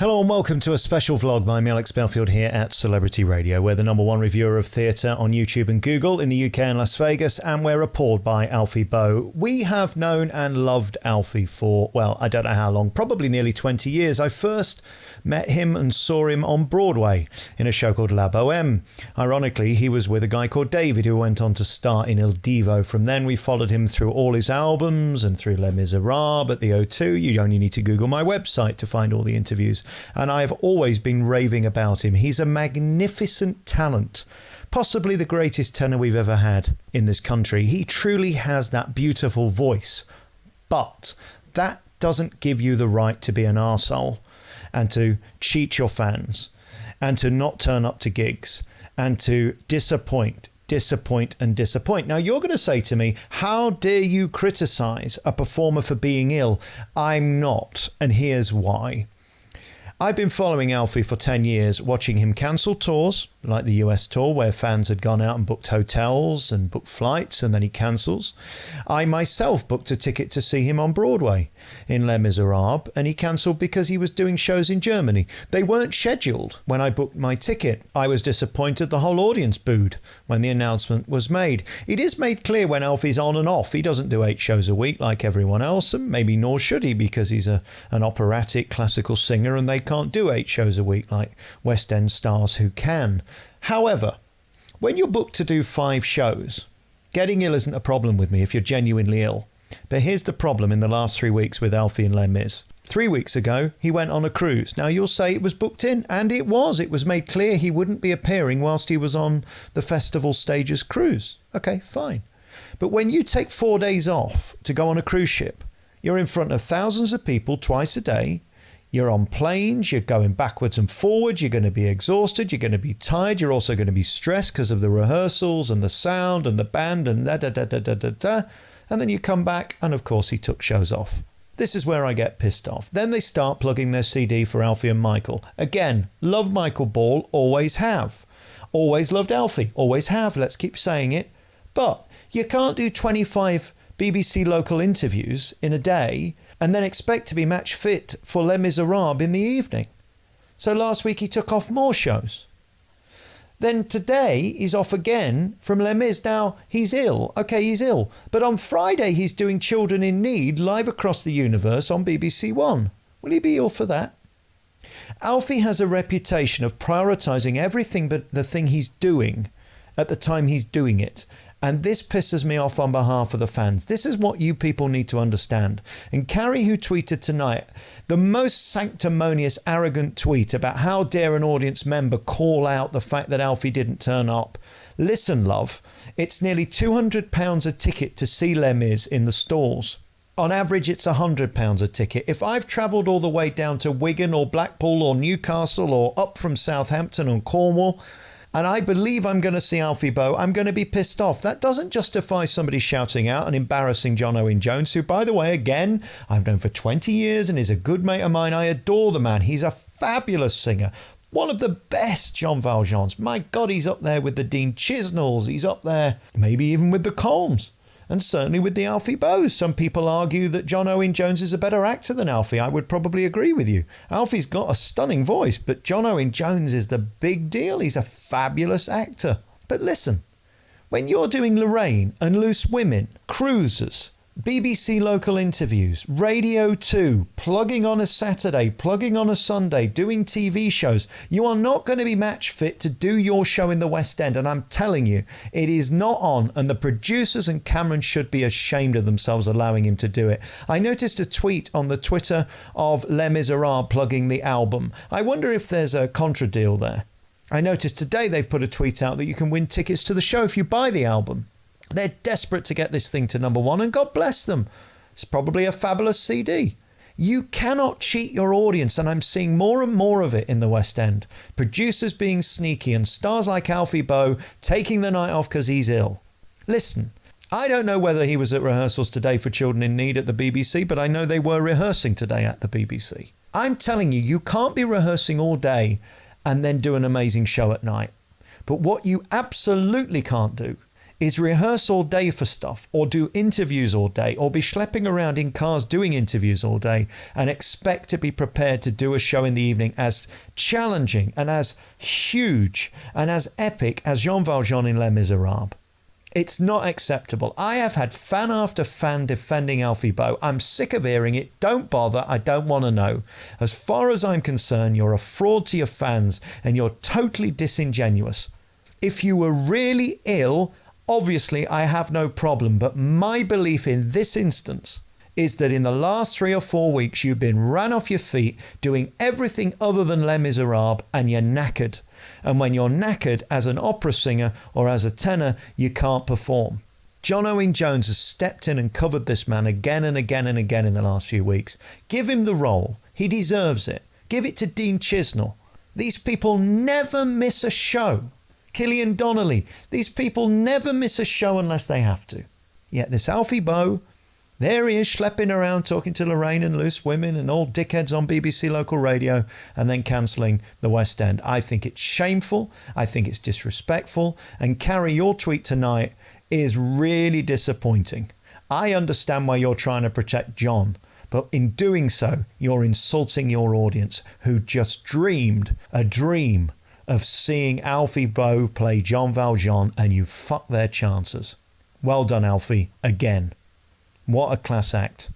Hello and welcome to a special vlog by me, Alex Belfield, here at Celebrity Radio. We're the #1 reviewer of theatre on YouTube and Google in the UK and Las Vegas, and we're appalled by Alfie Boe. We have known and loved Alfie for, well, I don't know how long, probably nearly 20 years. I first met him and saw him on Broadway in a show called La Bohème. Ironically, he was with a guy called David who went on to star in Il Divo. From then we followed him through all his albums and through Les Miserables at the O2. You only need to Google my website to find all the interviews. And I have always been raving about him. He's a magnificent talent, possibly the greatest tenor we've ever had in this country. He truly has that beautiful voice, but that doesn't give you the right to be an arsehole and to cheat your fans and to not turn up to gigs and to disappoint. Now, you're going to say to me, how dare you criticise a performer for being ill? I'm not, and here's why. I've been following Alfie for 10 years, watching him cancel tours, like the US tour, where fans had gone out and booked hotels and booked flights, and then he cancels. I myself booked a ticket to see him on Broadway in Les Miserables, and he cancelled because he was doing shows in Germany. They weren't scheduled when I booked my ticket. I was disappointed the whole audience booed when the announcement was made. It is made clear when Alfie's on and off. He doesn't do 8 shows a week like everyone else, and maybe nor should he, because he's an operatic classical singer and they can't do 8 shows a week like West End stars who can. However, when you're booked to do 5 shows, getting ill isn't a problem with me if you're genuinely ill. But here's the problem in the last 3 weeks with Alfie and Les Mis. 3 weeks ago, he went on a cruise. Now, you'll say it was booked in, and it was. It was made clear he wouldn't be appearing whilst he was on the festival stage's cruise. Okay, fine. But when you take 4 days off to go on a cruise ship, you're in front of thousands of people twice a day. You're on planes, you're going backwards and forwards, you're going to be exhausted, you're going to be tired, you're also going to be stressed because of the rehearsals and the sound and the band and da-da-da-da-da-da. And then you come back and, of course, he took shows off. This is where I get pissed off. Then they start plugging their CD for Alfie and Michael. Again, love Michael Ball, always have. Always loved Alfie, always have, let's keep saying it. But you can't do 25 BBC local interviews in a day and then expect to be match fit for Les Miserables in the evening. So last week he took off more shows. Then today he's off again from Les Mis. Now, he's ill. Okay, he's ill. But on Friday he's doing Children in Need live across the universe on BBC One. Will he be ill for that? Alfie has a reputation of prioritising everything but the thing he's doing at the time he's doing it. And this pisses me off on behalf of the fans. This is what you people need to understand. And Carrie, who tweeted tonight, the most sanctimonious, arrogant tweet about how dare an audience member call out the fact that Alfie didn't turn up. Listen, love, it's nearly £200 a ticket to see Les Mis in the stalls. On average, it's £100 a ticket. If I've travelled all the way down to Wigan or Blackpool or Newcastle or up from Southampton and Cornwall, and I believe I'm going to see Alfie Boe, I'm going to be pissed off. That doesn't justify somebody shouting out and embarrassing John Owen Jones, who, by the way, again, I've known for 20 years and is a good mate of mine. I adore the man. He's a fabulous singer. One of the best Jean Valjeans. My God, he's up there with the Dean Chisnells. He's up there maybe even with the Colmes. And certainly with the Alfie Boes. Some people argue that John Owen Jones is a better actor than Alfie. I would probably agree with you. Alfie's got a stunning voice, but John Owen Jones is the big deal. He's a fabulous actor. But listen, when you're doing Lorraine and Loose Women, Cruisers, BBC local interviews, Radio 2, plugging on a Saturday, plugging on a Sunday, doing TV shows, you are not going to be match fit to do your show in the West End. And I'm telling you, it is not on. And the producers and Cameron should be ashamed of themselves allowing him to do it. I noticed a tweet on the Twitter of Les Miserables plugging the album. I wonder if there's a contra deal there. I noticed today they've put a tweet out that you can win tickets to the show if you buy the album. They're desperate to get this thing to #1, and God bless them. It's probably a fabulous CD. You cannot cheat your audience, and I'm seeing more and more of it in the West End. Producers being sneaky and stars like Alfie Boe taking the night off because he's ill. Listen, I don't know whether he was at rehearsals today for Children in Need at the BBC, but I know they were rehearsing today at the BBC. I'm telling you, you can't be rehearsing all day and then do an amazing show at night. But what you absolutely can't do is rehearse all day for stuff or do interviews all day or be schlepping around in cars doing interviews all day and expect to be prepared to do a show in the evening as challenging and as huge and as epic as Jean Valjean in Les Miserables. It's not acceptable. I have had fan after fan defending Alfie Boe. I'm sick of hearing it. Don't bother. I don't want to know. As far as I'm concerned, you're a fraud to your fans and you're totally disingenuous. If you were really ill, obviously I have no problem. But my belief in this instance is that in the last 3 or 4 weeks, you've been ran off your feet doing everything other than Les Miserables and you're knackered. And when you're knackered as an opera singer or as a tenor, you can't perform. John Owen Jones has stepped in and covered this man again and again and again in the last few weeks. Give him the role. He deserves it. Give it to Dean Chisnell. These people never miss a show. Killian Donnelly. These people never miss a show unless they have to. Yet this Alfie Boe, there he is schlepping around talking to Lorraine and loose women and old dickheads on BBC local radio and then cancelling the West End. I think it's shameful. I think it's disrespectful. And Carrie, your tweet tonight is really disappointing. I understand why you're trying to protect John, but in doing so, you're insulting your audience who just dreamed a dream of seeing Alfie Boe play Jean Valjean, and you fucked their chances. Well done, Alfie, again. What a class act.